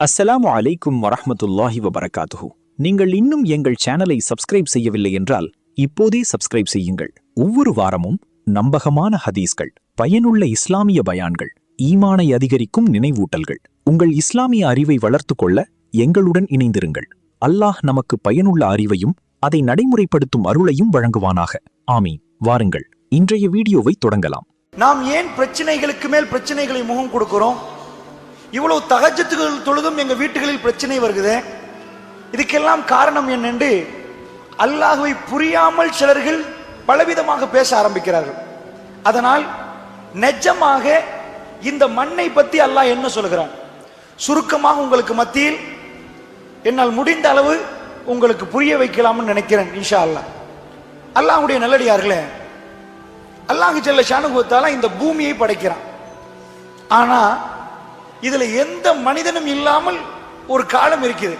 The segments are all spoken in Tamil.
அஸ்ஸலாமு அலைக்கும் வரஹ்மத்துல்லாஹி வபரகாத்துஹு. நீங்கள் இன்னும் எங்கள் சேனலை சப்ஸ்கிரைப் செய்யவில்லை என்றால் இப்போதே சப்ஸ்கிரைப் செய்யுங்கள். ஒவ்வொரு வாரமும் நம்பகமான ஹதீஸ்கள், பயனுள்ள இஸ்லாமிய பயான்கள், ஈமானை அதிகரிக்கும் நினைவூட்டல்கள், உங்கள் இஸ்லாமிய அறிவை வளர்த்து கொள்ள எங்களுடன் இணைந்திருங்கள். அல்லாஹ் நமக்கு பயனுள்ள அறிவையும் அதை நடைமுறைப்படுத்தும் அருளையும் வழங்குவானாக. ஆமீன். வாருங்கள், இன்றைய வீடியோவை தொடங்கலாம். நாம் ஏன் பிரச்சனைகளுக்கு மேல் பிரச்சனைகளை முகம் கொடுக்கிறோம்? இவ்வளவு தஹஜ்ஜுதுகள் தொழுதும் எங்க வீட்டுகளில் பிரச்சனை வருகுது. இதுக்கெல்லாம் காரணம் என்னென்று அல்லாஹ்வை புரியாமல் சிலர்கள் பலவிதமாக பேச ஆரம்பிக்கிறார்கள். அதனால் நிஜமாக இந்த மண்ணை பத்தி அல்லாஹ் என்ன சொல்கிறான், சுருக்கமாக உங்களுக்கு மத்தியில் என்னால் முடிந்த அளவு உங்களுக்கு புரிய வைக்கலாம்னு நினைக்கிறேன். இன்ஷா அல்லாஹ். அல்லாஹ்வுடைய நல்லடியார்களே, அல்லாஹ் ஜல்ல ஷானுஹு வ தஆலா இந்த பூமியை படைக்கிறான். ஆனா இதுல எந்த மனிதனும் இல்லாமல் ஒரு காலம் இருக்குது.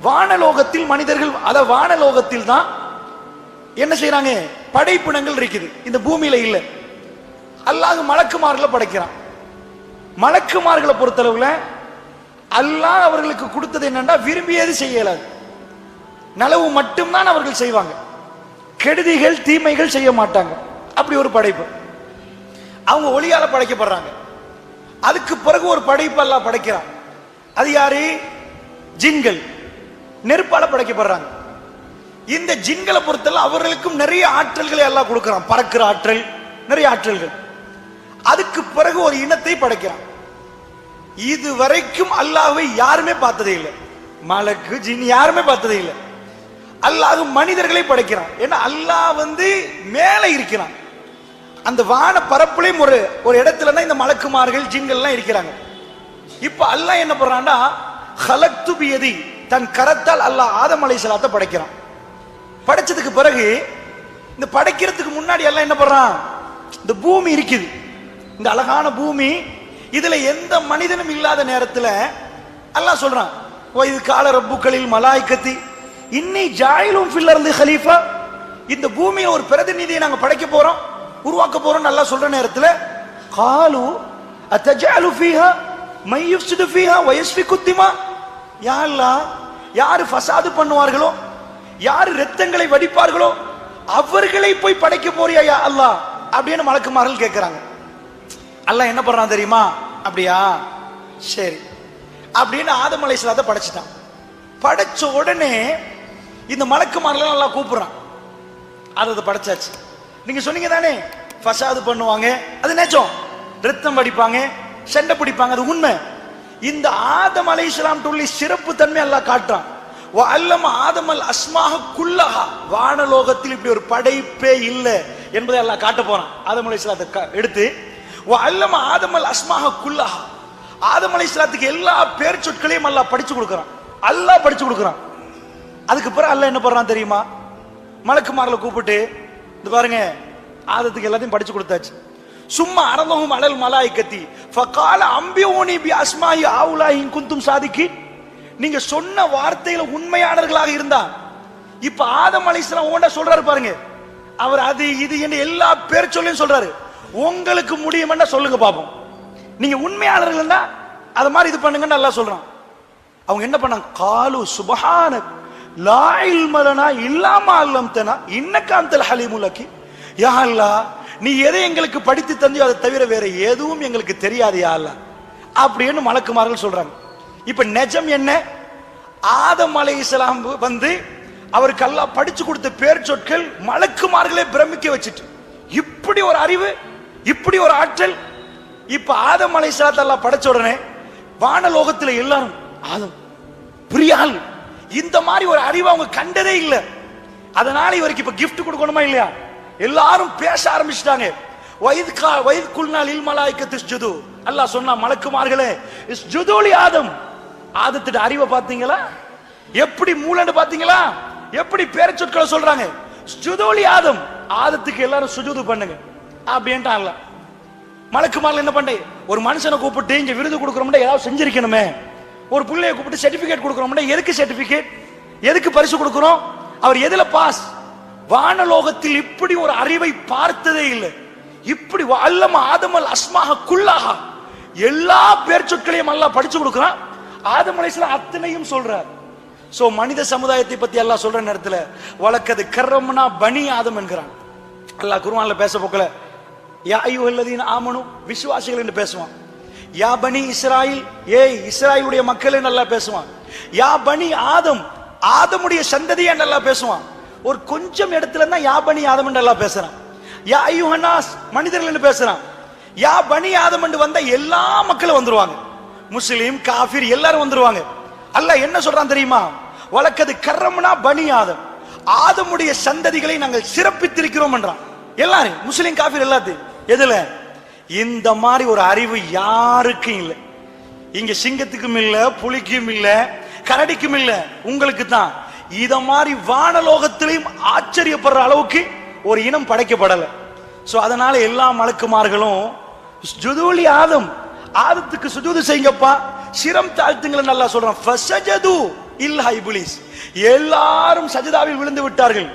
வானலோகத்தில் மனிதர்கள், வானலோகத்தில் தான் என்ன செய்யறாங்க, படைப்பினங்கள் இருக்குது. இந்த பூமியில இல்ல. அல்லாஹ் மலக்குமார்களை படைக்கிறான். மலக்குமார்களை பொறுத்தளவுல அல்லாஹ் அவர்களுக்கு கொடுத்தது என்னன்னா, விரும்பியது செய்யலாது, நலவு மட்டும்தான் அவர்கள் செய்வாங்க. கெடுதிகள் தீமைகள் செய்ய மாட்டாங்க. அப்படி ஒரு படைப்பு. அவங்க ஒளியால படைக்கப்படுறாங்க. அதுக்கு பிறகு ஒரு படைப்பு அல்லாஹ் படைக்கிறான். அது யாரு? ஜின்கள். நெருப்பால படைக்கப்படுறாங்க. இந்த ஜின்களை பொறுத்தல அவர்களுக்கும் நிறைய ஆற்றல்களை அல்லாஹ் கொடுக்கிறான். பறக்கிற ஆற்றல், நிறைய ஆற்றல்கள். அதுக்கு பிறகு ஒரு இனத்தை படைக்கிறான். இது வரைக்கும் அல்லாஹ்வை யாருமே பார்த்ததே இல்லை. மலக்கு ஜின் யாருமே பார்த்ததே இல்லை. அல்லாஹ் மனிதர்களை படைக்கிறான். ஏன்னா அல்லாஹ் மேல இருக்கிறான். அந்த வான பரப்புலையும் ஒரு இடத்துல தான் இந்த மலக்குமார்கள் ஜின்கள் எல்லாம் இருக்கிறாங்க. இப்ப அல்லாஹ் என்ன பண்றான்டா, ஹலக்து பியதி, தன் கரத்தால் அல்லாஹ் ஆதம் அலைஹிஸ்ஸலாத்தை படைக்கிறான். படைச்சதுக்கு பிறகு இந்த படைக்கிறதுக்கு முன்னாடி அல்லாஹ் என்ன பண்றான், இந்த பூமி இருக்குது, இந்த அழகான பூமி, இதுல எந்த மனிதனும் இல்லாத நேரத்துல அல்லாஹ் சொல்றான், இது கால ரப்புக்களில் மலாய்கத்தி இன்னி ஜாயிலும் ஃபில் அர்தி ஹலீஃபா, இந்த பூமியை ஒரு பிரதிநிதியை நாங்க படைக்க போறோம், உருவாக்க போறோம் நல்லா சொல்ற நேரத்துல, காலு அத்தஜஅலு ஃபீஹா மை யுஃப்ஸிது ஃபீஹா வ யஸ்ஃபிகு திமா, யா அல்லாஹ், யார் ஃபசாது பண்ணுவார்களோ, யார் இரத்தங்களை வடிப்பார்களோ அவர்களை போய் படைக்க போறியா யா அல்லாஹ் அப்படின்னு மலக்குமார்கள் கேட்கிறாங்க. அல்லாஹ் என்ன பண்றான் தெரியுமா? அப்படியா, சரி அப்படின்னு ஆதம் அலைஹிஸ்ஸலாத்தை படைச்சிட்டான். படைச்ச உடனே இந்த மலக்குமார்கள் அல்லாஹ் கூப்பிடுறான். அதை படைச்சாச்சு. நீங்க சொன்னீங்க தானே, ஃபசாது பண்ணுவாங்க, அது நிஜம், ரத்தம் வடிப்பாங்க, சண்டை பிடிப்பாங்க, அது உண்மை. இந்த ஆதம் அலைஹிஸ்ஸலாம் உள்ள சிறப்பு தன்மை அல்லாஹ் காட்டுறான். வ அல்லம ஆதமல் அஸ்மாஹ குல்லஹா, வானலோகத்தில் இப்படி ஒரு படைப்பே இல்லை என்பதை அல்லாஹ் காட்ட போறான். ஆதம் அலைஹிஸ்ஸலாத்தை எடுத்து வ அல்லம ஆதமல் அஸ்மாஹ குல்லஹா, ஆதம் அலைஹிஸ்ஸலாத்துக்கு எல்லா பேர் சொற்களையும் அல்லாஹ் படிச்சு கொடுக்குறான். அல்லாஹ் படிச்சு கொடுக்குறான். அதுக்கு பிறகு அல்லாஹ் என்ன பண்றான் தெரியுமா? மலக்குமார்களை கூப்பிட்டு, இது பாருங்க, ஆதத்துக்கு எல்லாத்தையும் படிச்சு கொடுத்தாச்சு. சும்மா அரலஹும் அலல் மலாயிகத்தி ஃபகால அம்பியூனி பி அஸ்மாஇ ஆவுலாஹி இன் குன்தும் சாதிகீன், நீங்க சொன்ன வார்த்தையில உண்மையாளர்களாக இருந்தா, இப்ப ஆதம் அலைஹிஸ்ஸலாம் ஓண்ட சொல்றாரு பாருங்க, அவர் அது இது என்ன எல்லா பேர் சொல்லியும் சொல்றாரு, உங்களுக்கு முடியும்னா சொல்லுங்க பாப்போம், நீங்க உண்மையாளர்கள் தான் அது மாதிரி இது பண்ணுங்கன்னு அல்லாஹ் சொல்றான். அவங்க என்ன பண்ணாங்க? காலு சுப்ஹானக் லா இல்ம லனா இல்லா மா அல்லம்தனா இன்னக அன்தல் ஹலீமுல் ஹகீம், யா அல்லாஹ், நீ எதை எங்களுக்கு படித்து தந்தியோ அதை தவிர வேற எதுவும் எங்களுக்கு தெரியாது யா அல்லாஹ் அப்படின்னு மலக்குமார்கள் சொல்றாங்க. இப்ப நிஜம் என்ன? ஆதம் அலைஹிஸ்ஸலாம் அவருக்கு அல்லாஹ் படிச்சு கொடுத்த பேர் சொற்கள் மலக்குமார்களே பிரமிக்க வச்சுட்டு, இப்படி ஒரு அறிவு, இப்படி ஒரு ஆற்றல். இப்ப ஆதம் அலைஹிஸ்ஸலாத்தை அல்லாஹ் படைச்ச உடனே வானலோகத்தில் எல்லாரும், ஆதம் பிரியால், இந்த மாதிரி ஒரு அறிவு அவங்க கண்டதே இல்லை. அதனால இவருக்கு இப்ப கிஃப்ட் கொடுக்கணுமா இல்லையா? எல்லாரும் பேச ஆரம்பிச்சிட்டாங்க. வயது குல்னால் இல் மலாயிகத்து இஸ்ஜுது, அல்லாஹ் சொன்னா மலக்குமார்களே இஸ்ஜுது லி ஆதம், ஆதத்துட அறிவை பாத்தீங்களா, எப்படி மூலன்னு பாத்தீங்களா, எப்படி பேர் சொற்களை சொல்றாங்க, இஸ்ஜுது லி ஆதம், ஆதத்துக்கு எல்லாரும் சுஜூது பண்ணுங்க அப்படின்ட்டு அல்லாஹ். மலக்குமார்கள் என்ன பண்ணே, ஒரு மனுஷனை கூப்பிட்டு இங்க விருது கொடுக்கறோம்னா ஏதாவது செஞ்சிருக்கணுமே, ஒரு பிள்ளையை கூப்பிட்டு சர்டிபிகேட் கொடுக்கறோம்னா எதுக்கு சர்டிபிகேட், எதுக்கு பரிசு கொடுக்கறோம், அவர் எதுல பாஸ்? வானலோகத்தில் இப்படி ஒரு அறிவை பார்த்ததே இல்லை. இப்படி அல்லம ஆதமல் அஸ்மாஹ குல்லஹா, எல்லா பேர் சொற்களையும் அல்லாஹ் படிச்சு கொடுக்கிறான். ஆதம் அலைஹிஸ்ஸலாம் அத்தனையும் சொல்றார். சோ மனித சமுதாயத்தை பத்தி அல்லாஹ் சொல்ற நேரத்துல வலக்கது கர்ரம்னா பனி ஆதம் என்கிறான். அல்லாஹ் குர்ஆன்ல பேச போக்கல யா அய்யுஹல்லதீன ஆமனு விசுவாசிகள் என்று பேசுவான். யா பனி இஸ்ராயில், ஏய் இஸ்ராயிலுடைய மக்கள் என்று அல்லாஹ் பேசுவான். யா பனி ஆதம், ஆதமுடைய சந்ததி என்று அல்லாஹ் பேசுவான். ஒரு கொஞ்சம் இடத்துல தான் யா பனி ஆதம் என்று அல்லாஹ் பேசுறான். யா அய்யுஹன்னாஸ் மனிதர்கள் என்று பேசுறான். யா பனி ஆதம் என்று வந்த எல்லா மக்களும் வந்துருவாங்க. முஸ்லிம் காஃபிர் எல்லாரும் வந்துருவாங்க. அல்லாஹ் என்ன சொல்றான் தெரியுமா? வலக்கது கர்ரம்னா பனி ஆதம், ஆதமுடைய சந்ததிகளை நாங்கள் சிறப்பித்திருக்கிறோம் என்றான். எல்லாரும் முஸ்லிம் காஃபிர் எல்லாத்தையும். எதுல? இந்த மாதிரி ஒரு அறிவு யாருக்கும் இல்லை. இங்க சிங்கத்துக்கும் இல்ல, புலிக்கும் இல்ல, கரடிக்கும் இல்ல, உங்களுக்கு தான். இத மாதிரி வானலோகத்திலையும் ஆச்சரியப்படுற அளவுக்கு ஒரு இனம் படைக்கப்படல. சோ அதனால எல்லா மலக்குமார்களும் ஜுதூலி ஆதம், ஆதத்துக்கு சுஜூது செய்யுங்கப்பா, சிரம் தாழ்த்துங்கள் நல்லா சொல்றான். ஃபஸஜது இல்லா இப்லீஸ், எல்லாரும் சஜதாவில் விழுந்து விட்டார்கள்.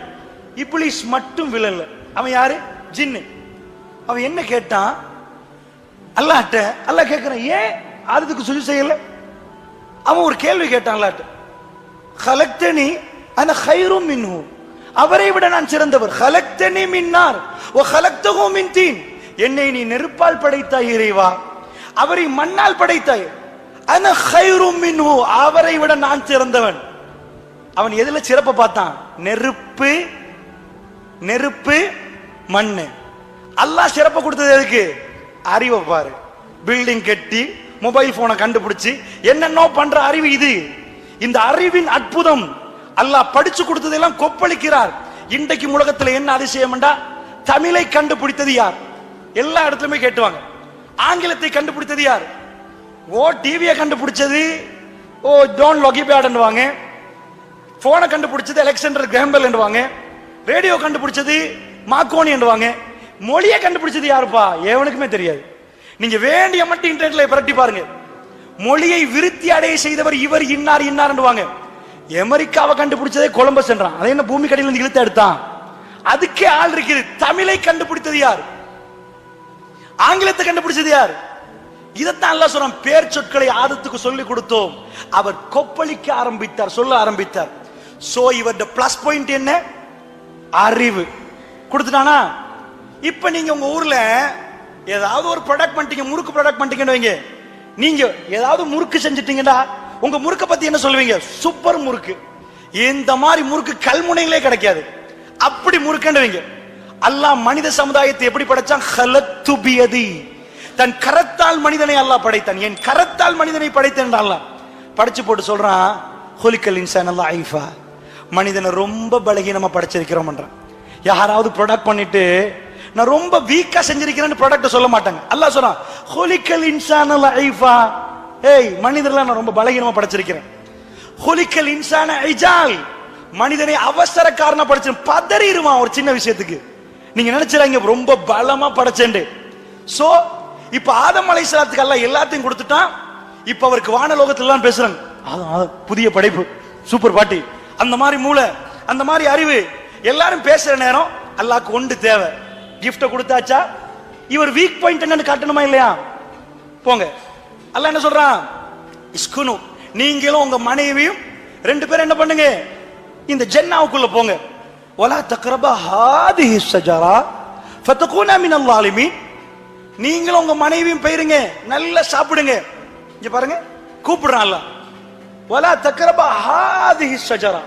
இப்லீஸ் மட்டும் விழல. அவன் யாரு? ஜின்னு. அவன் என்ன கேட்டான் அல்லாஹ்ட்ட? அல்லாஹ் கேட்கிறான், ஏன் ஆதத்துக்கு சுஜூது செய்யல? அவன் ஒரு கேள்வி கேட்டான் அல்லாஹ்ட்ட. خلقتني انا خير منه, அவரை விட நான் சிறந்தவர். خلقتني من نار وخلقته من طين, என்னை நீ நெருப்பால் படைத்தாய் இறைவா, அவரை மண்ணால் படைத்தாய். انا خير منه, அவரை விட நான் சிறந்தவன். அவன் எதுல சிறப்ப பார்த்தான்? நெருப்பு, நெருப்பு மண்ணு. அல்லாஹ் சிறப்பு கொடுத்தது எதுக்கு? அறிவை பாரு. பில்டிங் கட்டி மொபைல் போனை கண்டுபிடிச்சு என்னென்னோ பண்ற அறிவு இது. இந்த அறிவின் அற்புதம் அல்லாஹ் படிச்சு கொடுத்ததெல்லாம் கொப்பளிக்கிறார். இன்றைக்கு உலகத்துல என்ன அதிசயம்டா, தமிழை கண்டுபிடித்தது யார்? எல்லா இடத்துலயுமே கேட்டுவாங்க. ஆங்கிலத்தை கண்டுபிடித்தது யார்? ஓ டிவியை கண்டுபிடிச்சது ஓ ஜான் லொகிபேர்ட் என்றுவாங்க. போனை கண்டுபிடிச்சது அலெக்சாண்டர் கிராம்பெல் என்றுவாங்க. ரேடியோ கண்டுபிடிச்சது மார்க்கோனி என்றுவாங்க. மொழியை கண்டுபிடிச்சது யாருப்பா? எவனுக்குமே தெரியாது. நீங்க வேண்டிய மட்டும் இன்டர்நெட்ல பிரட்டி பாருங்க. மொழியை விருத்தி அடைய செய்தவர் இவர் இன்னார் இன்னார் என்றுவாங்க. அமெரிக்காவை கண்டுபிடிச்சதே கொலம்பஸ் என்றான். அதை என்ன பூமி கடையில் இருந்து இழுத்து எடுத்தான்? அதுக்கே ஆள் இருக்குது. தமிழை கண்டுபிடித்தது யார்? ஆங்கிலத்தை கண்டுபிடிச்சது யார்? இதைத்தான் அல்லாஹ் சொல்றான், பேர் சொற்களை ஆதத்துக்கு சொல்லி கொடுத்தோம், அவர் கொப்பளிக்க ஆரம்பித்தார், சொல்ல ஆரம்பித்தார். சோ இவருடைய பிளஸ் பாயிண்ட் என்ன? அறிவு கொடுத்துட்டானா? இப்ப நீங்க உங்க ஊர்ல ஏதாவது ஒரு ப்ராடக்ட் பண்ணிட்டீங்க, முறுக்கு ப்ராடக்ட் பண்ணிட்டீங்கன்னு வைங்க. நீங்க ஏதாவது முறுக்கு செஞ்சிட்டீங்கன்னா உங்க முறுக்க பத்தி என்ன சொல்லுவீங்க? சூப்பர் முறுக்கு. இந்த மாதிரி முறுக்கு கல்முனைகளே கிடைக்காது, அப்படி முறுக்குன்றவங்க. அல்லாஹ் மனித சமுதாயத்தை எப்படி படைச்சான்? ஹலத்து பியதி, தன் கரத்தால் மனிதனை அல்லாஹ் படைத்தான். என் கரத்தால் மனிதனை படைத்தேன் அல்லாஹ் படைச்சு போட்டு சொல்றான், ஹுலிகல் இன்சான லைஃபா, மனிதனை ரொம்ப பலகீனமா படைச்சிருக்கிறோம் என்றான். யாராவது ப்ராடக்ட் பண்ணிட்டு நான் ரொம்ப வீக்கா செஞ்சிருக்கிறேன்னு ப்ராடக்ட் சொல்ல மாட்டாங்க. அல்லாஹ் சொல்றான், ஹுலிகல் இன்சான லைஃபா, ஏய் மனிதர்ல நான் ரொம்ப பலகீனமா படைச்சிருக்கிறேன். ஹுலிகல் இன்சான ஐஜால், மனிதனை அவசரக்காரனா படைச்சு பதறிடுவான் ஒரு சின்ன விஷயத்துக்கு. நீங்க நினைச்சிராங்க ரொம்ப பலமா படைச்சேன். சோ இப்ப ஆதம் அலைஹிஸ்ஸலாத்துக்கு அல்லாஹ் எல்லாத்தையும் கொடுத்துட்டான். இப்ப அவருக்கு வானலோகத்துல எல்லாம் பேசுறாங்க, புதிய படைப்பு, சூப்பர் பாட்டி, அந்த மாதிரி மூளை, அந்த மாதிரி அறிவு எல்லாரும் பேசுற நேரம் அல்லாஹ்க்கு ஒன்று தேவை, கிஃப்ட கொடுத்தாச்சா? இவர் வீக் பாயிண்ட் என்னன்னு காட்டணுமா இல்லையா? போங்க. அல்லாஹ் என்ன சொல்றான்? இஸ்குனு, நீங்களும் உங்க மனைவியும் ரெண்டு பேரும் என்ன பண்ணுங்க? இந்த ஜன்னாவுக்குள்ள போங்க. வலா தக்ரபா ஹாதிஹி ஷஜரா ஃபதகுனா மினல் ஸாலிமீன், நீங்களும் உங்க மனைவியும் போயிருங்க, நல்லா சாப்பிடுங்க. இங்க பாருங்க, கூப்பிடுறான் அல்லாஹ். வலா தக்ரபா ஹாதிஹி ஷஜரா,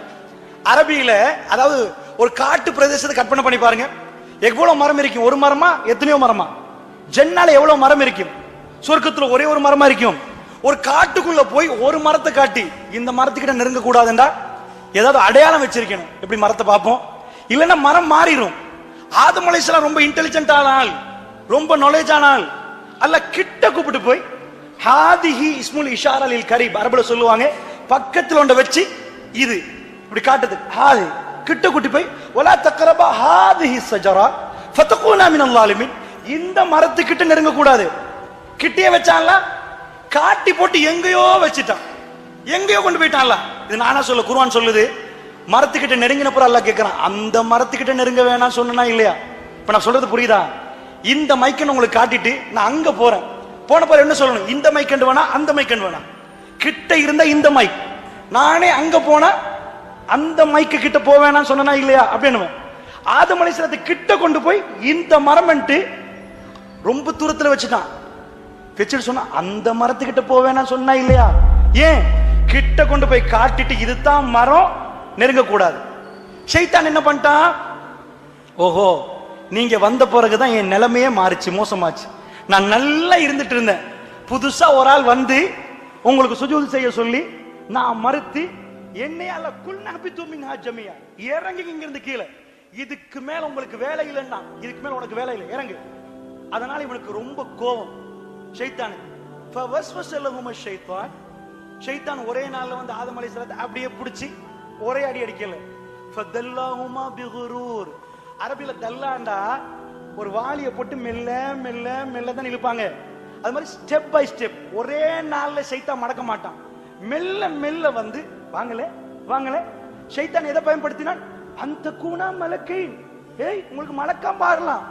அரபியில அதாவது ஒரு காட்டு பிரதேசத்தை கற்பனை பண்ணி பாருங்க. எவ்வளவு மரம் இருக்கும்? ஒரு மரமா எத்தனையோ மரமா? ஜன்னால எவ்வளவு மரம் இருக்கும்? சொர்க்கத்துல ஒரே ஒரு மரமா இருக்கும். ஒரு காட்டுக்குள்ள போய் ஒரு மரத்தை காட்டி இந்த மரத்துக்கிட்ட நெருங்க கூடாதுண்டா ஏதாவது அடையாளம் வச்சிருக்கணும். எப்படி மரத்தை பார்ப்போம்? இல்லைன்னா மரம் மாறிடும். ஆதம் அலைஹிஸ்ஸலாம் ரொம்ப இன்டெலிஜென்ட் ஆள், ரொம்ப நாலேஜ் ஆனாள். அல்லாஹ் கிட்ட கூப்பிட்டு போய் ஹாதிஹி இஸ்முல் இஷாரா லில் கரீப், அரபுல சொல்லுவாங்க, பக்கத்துல ஒன்றை வச்சு இது இப்படி காட்டுது. ஹாதி கிட்ட கூட்டி போய் வலா தக்ரபா ஹாதிஹி ஷஜரா ஃபதகுனா மினல் ஸாலிமீன், இந்த மரத்துக்கிட்ட நெருங்க கூடாது. கிட்டே வச்சான்ல, காட்டி போட்டு எங்கேயோ வச்சுட்டான், எங்கேயோ கொண்டு போயிட்டான்ல. இது நானா சொல்ல, குர்ஆன் சொல்லுது. மரத்துக்கிட்ட நெருங்கின பிறகு அல்லாஹ் கேட்கிறான், அந்த மரத்துக்கிட்ட நெருங்க வேணாம் சொன்னா இல்லையா? இப்ப நான் சொல்றது புரியுதா? இந்த மைக்கன் உங்களுக்கு காட்டிட்டு நான் அங்க போறேன், போன பிறகு என்ன சொல்லணும்? இந்த மைக்கண்டு வேணா, அந்த மைக்கண்டு வேணாம். கிட்ட இருந்த இந்த மைக், நானே அங்க போனா அந்த மைக்கு கிட்ட போவேன்னு சொன்னா இல்லையா அப்படின்னு ஆதம் அலைஹிஸ்ஸலாத்தை கிட்ட கொண்டு போய் இந்த மரம் ரொம்ப தூரத்துல வச்சுட்டான். வச்சுட்டு சொன்னா அந்த மரத்துக்கிட்ட போவேன்னா சொன்னா இல்லையா? ஏன் கிட்ட கொண்டு போய் காட்டிட்டு இதுதான் மரம், நெருங்க கூடாது. ஷைத்தான் என்ன பண்ணிட்டான், ஓஹோ நீங்க வந்த பிறகுதான் என் நிலைமையே மாறிச்சு, மோசமாச்சு. நான் நல்லா இருந்துட்டு இருந்தேன், புதுசா ஒரு ஆள் வந்து உங்களுக்கு சுஜூத் செய்ய சொல்லி நான் மறுத்து என்னையால குல்நபி துமின்ஹா ஜமியா, இறங்கி இங்க இருந்து கீழே, இதுக்கு மேல உங்களுக்கு வேலை இல்லைன்னா, இதுக்கு மேல உனக்கு வேலை இல்லை, இறங்கு. அதனால இவனுக்கு ரொம்ப கோபம் ஷைத்தான். ஃபவஸ்வஸ லஹும ஷைத்தான், ஷைத்தான் ஒரே நாள்ல வந்து ஆதம் அலைஹிஸ்ஸலாத்தை அப்படியே பிடிச்சி ஒரே அடி அடிக்கல. ஃபதல்லாஹுமா பிகுரூர், அரபில தல்லாண்டா ஒரு வாளியை போட்டு மெல்ல மெல்ல மெல்ல தான் இழுப்பாங்க. அது மாதிரி ஸ்டெப் பை ஸ்டெப் ஒரே நாள்ல ஷைத்தான் மடக்க மாட்டான், மெல்ல மெல்ல வந்து வாங்கல வாங்கல. ஷைத்தான் எதை பயன்படுத்தினான், அந்த கூனா மலக்கை, ஏய் உங்களுக்கு மலக்கா பாரலாம்,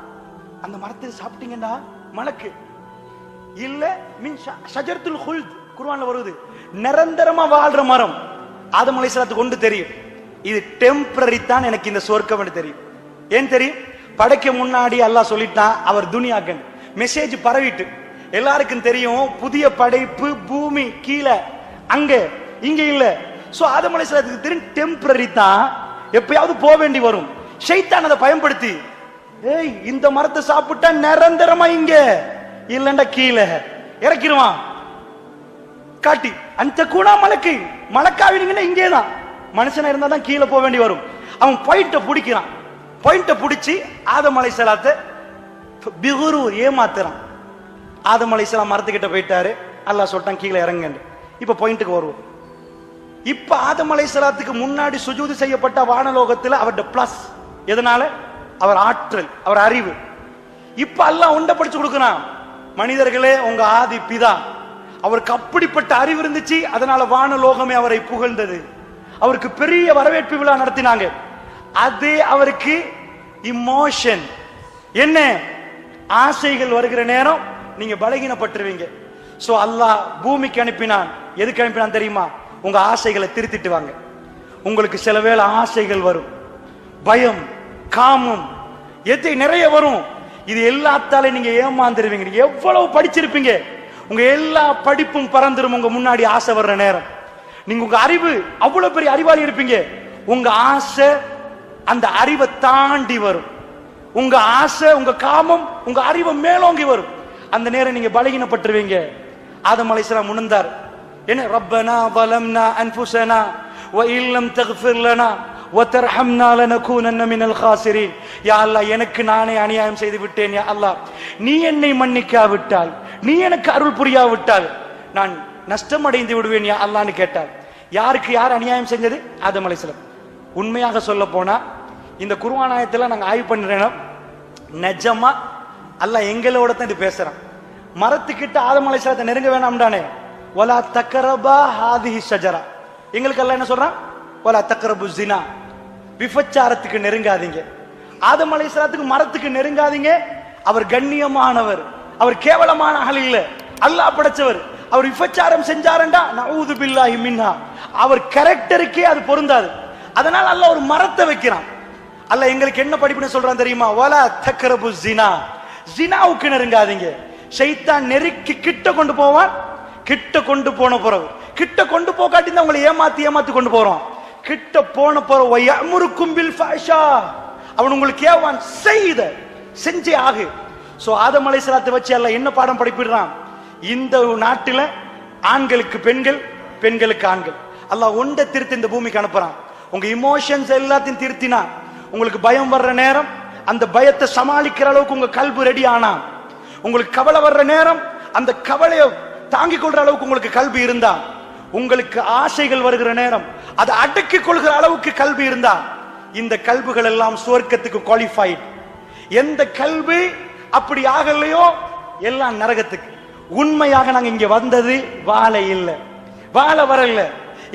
அந்த மரத்தை சாப்பிட்டீங்கடா மலக்கு இல்ல. மின் ஷஜரத்துல் ஹுல்த் குர்ஆன்ல வருது, நிரந்தரமா வாழ்ற மரம். ஆதம் அலைஹிஸ்ஸலாத்துக்கு கொண்டு தெரியும் இது டெம்பரரி தான், எனக்கு இந்த சொர்க்கம் தெரியும். ஏன் தெரியும், படைக்க முன்னாடி அல்லாஹ் சொல்லிட்டான் அவர் துனியாக்கன், மெசேஜ் பரவிட்டு எல்லாருக்கும் தெரியும் புதிய படைப்பு பூமி கீழே அங்க இங்க இல்ல. சோ ஆதம் அலைஹிஸ்ஸலாத்துக்கு தெரியும் டெம்பரரி தான், எப்பயாவது போக வேண்டி வரும். ஷைத்தான் அதை பயன்படுத்தி ஏய் இந்த மரத்தை சாப்பிட்டா நிரந்தரமா இங்க இல்லண்டா கீழே இறக்கிடுவான். காட்டி அந்த கூணா மலக்கு, மலக்காவினீங்கன்னா இங்கேதான், மனுஷனா இருந்தா தான் கீழே போக வேண்டி வரும். அவன் பாயிண்ட பிடிக்கிறான், பாயிண்ட பிடிச்சி ஆதம் அலைஹிஸ்ஸலாத்தை பிகுரூர் ஏமாத்துறான். ஆதம் அலைஹிஸ்ஸலாம் மரத்துக்கிட்ட போயிட்டாரு, அல்லாஹ் சொல்லிட்டான் கீழே இறங்குங்க. இப்ப பாயிண்ட்டுக்கு வருவோம். இப்ப ஆதம் அலைஹிஸ்ஸலாத்துக்கு முன்னாடி சுஜூது செய்யப்பட்ட வானலோகத்துல அவருடைய பிளஸ் எதனால, அவர் ஆற்றல், அவர் அறிவு. இப்ப அல்லாஹ் உண்ட படிச்சு கொடுக்கிறான், மனிதர்களே உங்க ஆதி பிதா அவருக்கு அப்படிப்பட்ட அறிவு இருந்துச்சு, அதனால வானலோகமே அவரை புகழ்ந்தது, அவருக்கு பெரிய வரவேற்பு விழா நடத்தினாங்க. அது அவருக்கு இமோஷன் என்ன, ஆசைகள் வருகிற நேரம் நீங்க பலகீனப்பட்டுருவீங்க. சோ அல்லாஹ் பூமிக்கு அனுப்பினான். எதுக்கு அனுப்பினான் தெரியுமா, உங்க ஆசைகளை திருத்திட்டு வாங்க. உங்களுக்கு சில வேளை ஆசைகள் வரும், பயம் காமம் எது நிறைய வரும், இது எல்லாத்தாலே நீங்க ஏமாந்துருவீங்க. எவ்வளவு படிச்சிருப்பீங்க, உங்க எல்லா படிப்பும் பறந்துரும் உங்க முன்னாடி ஆசை வர்ற நேரம். நீங்க உங்க அறிவு அவ்வளவு பெரிய அறிவாளி இருப்பீங்க, உங்க ஆசை அந்த அறிவை தாண்டி வரும். உங்க ஆசை உங்க காமம் உங்க அறிவை மேலோங்கி வரும். அந்த நேரம் நீங்க பலகீனப்பட்டுருவீங்க. ஆதம் அலைஹிஸ்ஸலாம் உணர்ந்தார் என்ன, ரப்பனா வலம்னா அன்ஃபுஸனா வ இல்லம் தக்ஃபிர் லனா வ தர்ஹம்னா லனகூனன்ன மினல் காசிரீன். யா அல்லாஹ் எனக்கு நானே அநியாயம் செய்து விட்டேன், யா அல்லாஹ் நீ என்னை மன்னிக்காவிட்டால், நீ எனக்கு அருள் புரியாவிட்டால் நான் நஷ்டம் அடைந்து விடுவேன் யா அல்லாஹ்னு கேட்டார். யாருக்கு யார் அநியாயம் செஞ்சது, ஆதம் அலைஹிஸ்ஸலாம். உண்மையாக சொல்ல போனா இந்த குர்ஆன் ஆயத்துல நாங்க ஆய்வு பண்றோம், நிஜமா அல்லாஹ் எங்களோட தான் இது பேசுறான். மரத்துக்கிட்ட ஆதம் அலைஹிஸ்ஸலாத்தை நெருங்க வேணாம்டானே, வலா தக்ரபா ஹாதிஹி ஷஜரா. எங்களுக்கு அல்லாஹ் என்ன சொல்றான், வலா தக்ரபு ஸினா, விபச்சாரத்துக்கு நெருங்காதீங்க. ஆதம் அலைஹிஸ்ஸலாத்துக்கு மரத்துக்கு நெருங்காதீங்க. அவர் கண்ணியமானவர், அவர் கேவலமான ஆள் இல்ல, அல்லாஹ் படைச்சவர். அவர் விபச்சாரம் செஞ்சாரண்டா நஊது பில்லாஹி மின்ஹா, அவர் கேரக்டருக்கே அது பொருந்தாது. அதனால அல்லாஹ் ஒரு மரத்தை வைக்கிறான். அல்லாஹ் எங்களுக்கு என்ன படிப்புன்னு சொல்றான் தெரியுமா, வலா தக்ரபு ஸினா, ஸினாவுக்கு நெருங்காதீங்க. ஷைத்தான் நெருக்கி கிட்ட கொண்டு போவான், கிட்ட கொண்டு போன பிறகு கிட்ட கொண்டு போகாட்டி தான் உங்களை ஏமாத்தி ஏமாத்தி கொண்டு போறான். கிட்ட போன பிறகு வயமுருக்கும் பில் ஃபஹ்ஷா, அவன் உங்களுக்கு ஏவான் செய்த செஞ்சே ஆகு. சோ ஆதம் அலைஹிஸ்ஸலாத்தை வச்சு அல்லாஹ் என்ன பாடம் படிப்பிடுறான், இந்த நாட்டில ஆண்களுக்கு பெண்கள், பெண்களுக்கு ஆண்கள். அல்லாஹ் ஒன்றை திருத்தி இந்த பூமிக்கு அனுப்புறான். உங்க இமோஷன்ஸ் எல்லாத்தையும் திருத்தினா, உங்களுக்கு பயம் வர்ற நேரம் அந்த பயத்தை சமாளிக்கிற அளவுக்கு உங்க கல்பு ரெடி ஆனா, உங்களுக்கு கவலை வர்ற நேரம் அந்த கவலையை தாங்கிக் கொள்ற அளவுக்கு உங்களுக்கு கல்வி இருந்தா, உங்களுக்கு ஆசைகள் வருகிற நேரம் அதை அடக்கிக் கொள்கிற அளவுக்கு கல்வி இருந்தா, இந்த கல்புகள் எல்லாம் சுவர்க்கத்துக்கு குவாலிஃபைட். எந்த கல்வி அப்படி ஆகலையோ எல்லாம் நரகத்துக்கு. உண்மையாக நாங்க இங்க வந்தது வாழ இல்ல, வாழ வரல,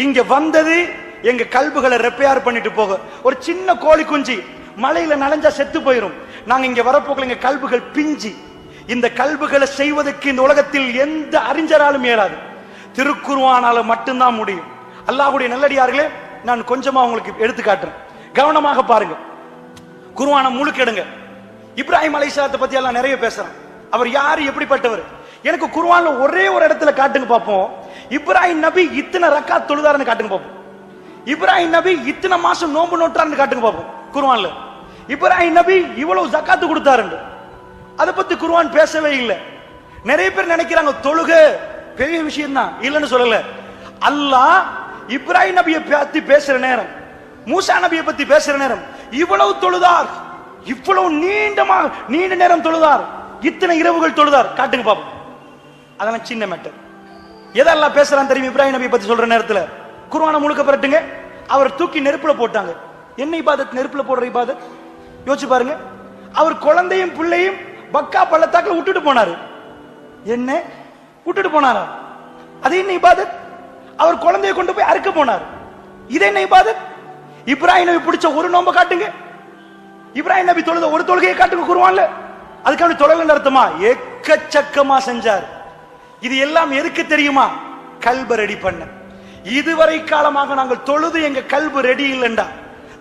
இங்க வந்தது எங்க கல்புகளை ரெப்பேர் பண்ணிட்டு போக. ஒரு சின்ன கோழி குஞ்சு மலையில நனைஞ்சா செத்து போயிரும், நாங்க இங்க வரப்போக்கல எங்க கல்புகள் பிஞ்சி. இந்த கல்புகளை செய்வதற்கு இந்த உலகத்தில் எந்த அறிஞராலும் இயலாது. திருக்குர்ஆனால மட்டும்தான் முடியும். அல்லாஹ்வுடைய நல்லடியார்களே, நான் கொஞ்சமா உங்களுக்கு எடுத்து காட்டுறேன், கவனமாக பாருங்க. குர்ஆனை முழுக்க எடுங்க. இப்ராஹிம் அலைஹிஸ்ஸலாத்தை பத்தி எல்லாம் நிறைய பேசுறான். அவர் யாரு, எப்படிப்பட்டவர்? எனக்கு குர்ஆன்ல ஒரே ஒரு இடத்துல காட்டுங்க பாப்போம். இப்ராஹிம் நபி இத்தனை ரக்காத் தொழுதாருன்னு காட்டுங்க பாப்போம். இப்ராஹிம் நபி இத்தனை மாசம் நோன்பு நோட்டாருன்னு காட்டுங்க பாப்போம் குர்ஆன்ல. இப்ராஹிம் நபி இவ்வளவு ஜக்காத்து கொடுத்தாருன்னு அதை பத்தி குர்ஆன் பேசவே இல்லை. நிறைய பேர் நினைக்கிறாங்க தொழுகை பெரிய விஷயம் தான், இல்லைன்னு சொல்லல. அல்லாஹ் இப்ராஹிம் நபியை பத்தி பேசுற நேரம், மூசா நபியை பத்தி பேசுற நேரம் இவ்வளவு தொழுதார், இவ்வளவு நீண்ட நேரம் தொழுதார், இத்தனை இரவுகள் தொழுதார், காட்டுங்க பாப்போம். அதெல்லாம் சின்ன மேட்டர். எதெல்லாம் பேசுறான் தெரியும்? இப்ராஹிம் நபியை பத்தி சொல்ற நேரத்துல குர்ஆனை முழுக்க பரட்டுங்க. அவர் தூக்கி நெருப்புல போட்டாங்க. என்ன இபாதத்? நெருப்புல போடுற இபாதத் யோசிச்சு பாருங்க. அவர் குழந்தையும் பிள்ளையும் பக்கா பள்ளத்தாக்குல விட்டுட்டு போனாரு. என்ன விட்டுட்டு போனாரா? அது என்ன இபாதத்? அவர் குழந்தையை கொண்டு போய் அறுக்க போனார். இது என்ன இபாதத்? இப்ராஹிம் நபி பிடிச்ச ஒரு நோன்பை காட்டுங்க. இப்ராஹிம் நபி தொழுத ஒரு தொழுகையை காட்டுங்க குர்ஆன்ல. அதுக்காக தொழலன்னு அர்த்தமா? எக்கச்சக்கமா செஞ்சார். இது எல்லாம் எதுக்கு தெரியுமா? கல்ப ரெடி பண்ண. இதுவரை காலமாக நாங்கள் தொழுது எங்க கல்பு ரெடி இல்லைண்டா,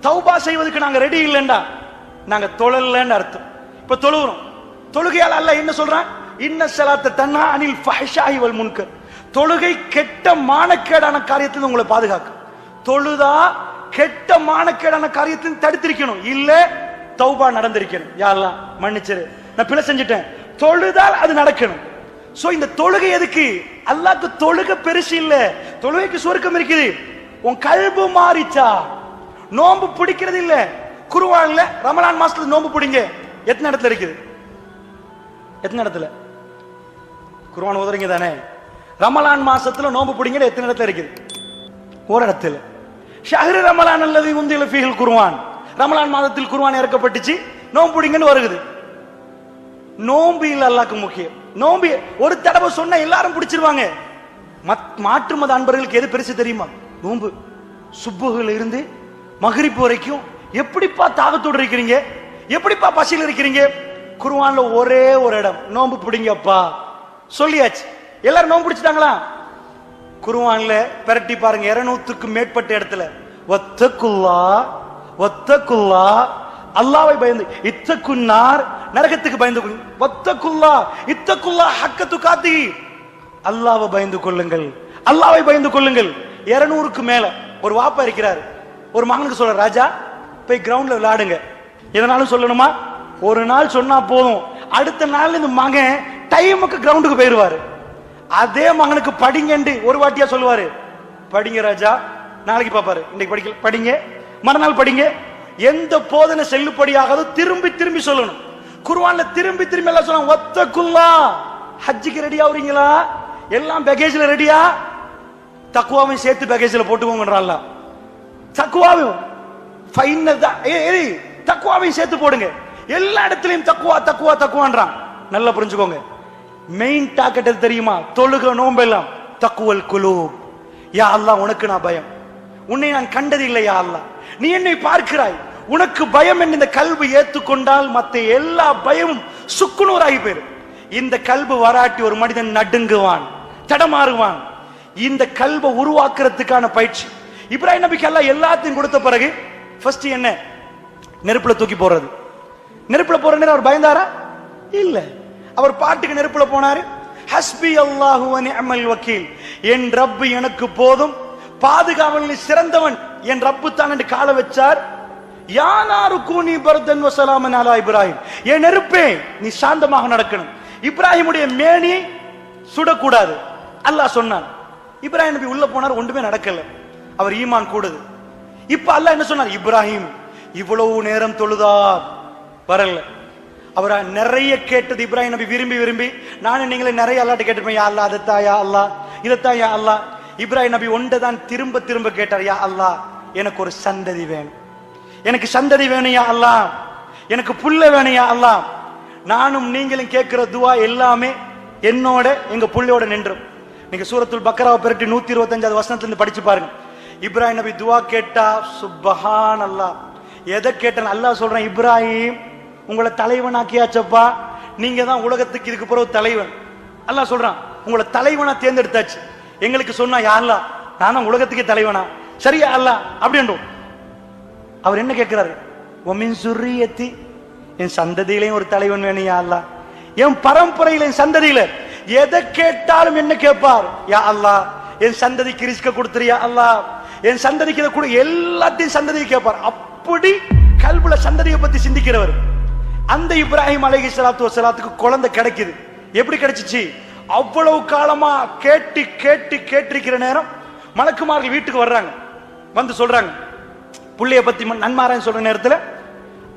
தௌபா செய்வதற்கு நாங்க ரெடி இல்லைண்டா, நாங்க தொழலன்னு அர்த்தம். இப்ப தொழுகிறோம். தொழுகையால் அல்லாஹ் என்ன சொல்றான்? இன்ன ஸலாத்த தன்ஹா அனில் ஃபஹ்ஷாஇ வல் முன்கர். தொழுகை கெட்ட மானக்கேடான காரியத்தில் உங்களை பாதுகாக்கும். தொழுதா கெட்ட மானக்கேடான காரியத்தில் தடுத்திருக்கணும், இல்ல தௌபா நடந்திருக்கணும். யா அல்லாஹ் மன்னிச்சிரு, நான் பிழை செஞ்சுட்டேன். தொழுதால் அது நடக்கணும். சோ இந்த தொழுகை எதுக்கு? அல்லாஹ்க்கு தொழுகை பெருசு இல்ல, தொழுகைக்கு சுருக்கம் இருக்குது. உன் கல்பு மாறிச்சா? நோன்பு பிடிக்கிறது இல்ல. குர்ஆன்ல ரமலான் மாசத்துல நோன்பு பிடிங்க எத்தனை இடத்துல இருக்குது? எத்தனை இடத்துல? குர்ஆன் ஓதுறீங்க தானே? ரமலான் மாசத்துல நோன்பு பிடிங்க எத்தனை இடத்துல இருக்குது? ஒரு இடத்துல. ஷஹ்ரு ரமலான் அல்லது உந்தில ஃபீஹில் குர்ஆன், ரமலான் மாதத்தில் குர்ஆன் இறக்கப்பட்டுச்சு, நோன்பு பிடிங்கன்னு வருகிறது. நோன்பு இல்ல அல்லாஹ்க்கு முக்கியம். நோன்பு ஒரு தடவை சொன்னா எல்லாரும் பிடிச்சிருவாங்க. மாற்று மத அன்பர்களுக்கு எது பெருசு தெரியுமா? நோன்பு. சுப்புஹ்ல இருந்து மக்ரிப் வரைக்கும் எப்படிப்பா தாகத்தோடு இருக்கிறீங்க, எப்படிப்பா பசியில் இருக்கிறீங்க? குர்ஆன்ல ஒரே ஒரு இடம், நோன்பு பிடிங்கப்பா சொல்லியாச்சு. எல்லாரும் நோன்பு பிடிச்சிட்டாங்களா? குர்ஆன்ல பிரட்டி பாருங்க, 200க்கும் மேற்பட்ட இடத்துல வத்தகுல்லா அல்லாஹ்வை பயந்து, இத்தகுன்னார் நரகத்துக்கு பயந்து கொள்ளுங்கள், வத்தகுல்லா இத்தகுல்லா ஹக்க துகாத்தி அல்லாஹ்வை பயந்து கொள்ளுங்கள், அல்லாஹ்வை பயந்து கொள்ளுங்கள். 200க்கு மேல ஒரு வாப்பா இருக்கிறார், ஒரு மகனுக்கு சொல்ற, ராஜா போய் கிரவுண்ட்ல விளையாடுங்க. எதனாலும் சொல்லணுமா? ஒரு நாள் சொன்னா போதும், அடுத்த நாள் இந்த மகன் டைமுக்கு கிரவுண்டுக்கு போயிருவாரு. அதே மகனுக்கு படிங்கன்னு ஒரு வாட்டியா சொல்லுவாரு, படிங்க ராஜா, நாளைக்கு பாப்பாரு, இன்னைக்கு படிக்கல படிங்க, மறுநாள் படிங்க. எந்த போதனை செல்லுபடியாகாதோ திரும்பி திரும்பி சொல்லணும். குர்ஆன்ல திரும்பி திரும்பி எல்லாம் சொல்லுவாங்க, வத்தகுல்லா. ஹஜ்ஜுக்கு ரெடி ஆவறீங்களா? எல்லாம் பேக்கேஜ்ல ரெடியா? தக்வாவையும் சேர்த்து பேக்கேஜ்ல போட்டுக்கோங்கன்றான்ல. தக்வாவையும் தக்வாவையும் சேர்த்து போடுங்க. எல்லா இடத்துலயும் தக்வா தக்வா தக்வான்றான். நல்லா புரிஞ்சுக்கோங்க. மெயின் டார்கெட் எது தெரியுமா? தொழுக நோன்பு எல்லாம் தக்வல் குலூப். யா அல்லாஹ் உனக்கு நான் பயம், உன்னை நான் கண்டது இல்லை யா அல்லாஹ், நீ என்னை பார்க்கிறாய், உனக்கு பயம் என்று இந்த கல்வி ஏத்துக்கொண்டால் மற்ற எல்லா பயமும் சுக்குநூறாகி போயிடும். இந்த கல்வி வராட்டி ஒரு மனிதன் நடுங்குவான், தடமாறுவான். இந்த கல்வை உருவாக்குறதுக்கான பயிற்சி இப்ராஹிம் நபிக்கு அல்லாஹ் எல்லாத்தையும் கொடுத்த பிறகு ஃபர்ஸ்ட் என்ன? நெருப்புல தூக்கி போடுறது. நெருப்புல போற நேரம் அவர் பயந்தாரா? இல்ல. அவர் பாட்டுக்கு நெருப்புல போனாரு. ஹஸ்பி அல்லாஹு வ நிஅமல் வக்கீல், என் ரப்பு எனக்கு போதும், பாதுகாவலில் சிறந்தவன் என் ரப்பு தான் என்று கால வச்சார். யானாரு கூனி பர்தன் வ ஸலாமன் அலா இப்ராஹிம், என் நெருப்பே நீ சாந்தமாக நடக்கணும், இப்ராஹிமுடைய மேனி சுடக்கூடாது அல்லாஹ் சொன்னான். இப்ராஹிம் நபி உள்ள போனார், ஒன்றுமே நடக்கல. அவர் ஈமான் கூடுது. இப்ப அல்லாஹ் என்ன சொன்னார்? இப்ராஹிம் இவ்வளவு நேரம் தொழுதார், வரல. அவர் நிறைய கேட்டது இப்ராஹிம் நபி விரும்பி விரும்பி, நானும் நீங்களே நிறைய அல்லாஹ்ட்ட கேட்டிருப்பேன், யா அல்லாஹ் அதத்தான் யா அல்லாஹ் இதத்தான் யா அல்லாஹ். இப்ராஹிம் நபி ஒன்றை தான் திரும்ப திரும்ப கேட்டார், யா அல்லாஹ் எனக்கு ஒரு சந்ததி வேணும், எனக்கு சந்ததி வேணும் யா அல்லாஹ், எனக்கு புள்ள வேணும் யா அல்லாஹ். நானும் நீங்களும் கேட்கிற துவா எல்லாமே என்னோட எங்க புள்ளையோட நின்றும். நீங்க சூரத்துல் பக்ராவை பெருட்டி 125வது வசனத்துல இருந்து படிச்சு பாருங்க. இப்ராஹிம் நபி துவா கேட்டா சுப்ஹான் அல்லாஹ், எதை கேட்டான் அல்லாஹ் சொல்றான், இப்ராஹிம் உங்களை தலைவனாக்கியாச்சப்பா, நீங்க தான் உலகத்துக்கு இதுக்கு பிறகு தலைவன். அல்லாஹ் சொல்றான், உங்களை தலைவனா தேர்ந்தெடுத்தாச்சு. எங்களுக்கு சொன்னா யா அல்லாஹ் நான் தான் உலகத்துக்கே தலைவனா, சரியா அல்லாஹ் அப்படின்றோம். அவர் என்ன கேட்கிறாரு? ஒமின் சுர்ரியத்தி, என் சந்ததியிலையும் ஒரு தலைவன் வேணும் யா அல்லாஹ், என் பரம்பரையில என் சந்ததியில எதை கேட்டாலும் என்ன கேட்பார்? யா அல்லாஹ் என் சந்ததிக்கு ரிஸ்க கொடுத்துறியா அல்லாஹ், என் சந்ததிக்கு இதை கொடு, எல்லாத்தையும் சந்ததியை கேட்பார். அப்படி கல்புல சந்ததியை பத்தி சிந்திக்கிறவர். அந்த இப்ராஹிம் அலைஹிஸ்ஸலாத்து வஸ்ஸலாத்துக்கு குழந்தை கிடைக்குது. எப்படி கிடைச்சிச்சு? அவ்வளவு காலமா கேட்டு கேட்டு கேட்டிருக்கிற நேரம் மலக்குமார்கள் வீட்டுக்கு வர்றாங்க, வந்து சொல்றாங்க புள்ளைய பத்தி நன்மாரான்னு சொல்ற நேரத்துல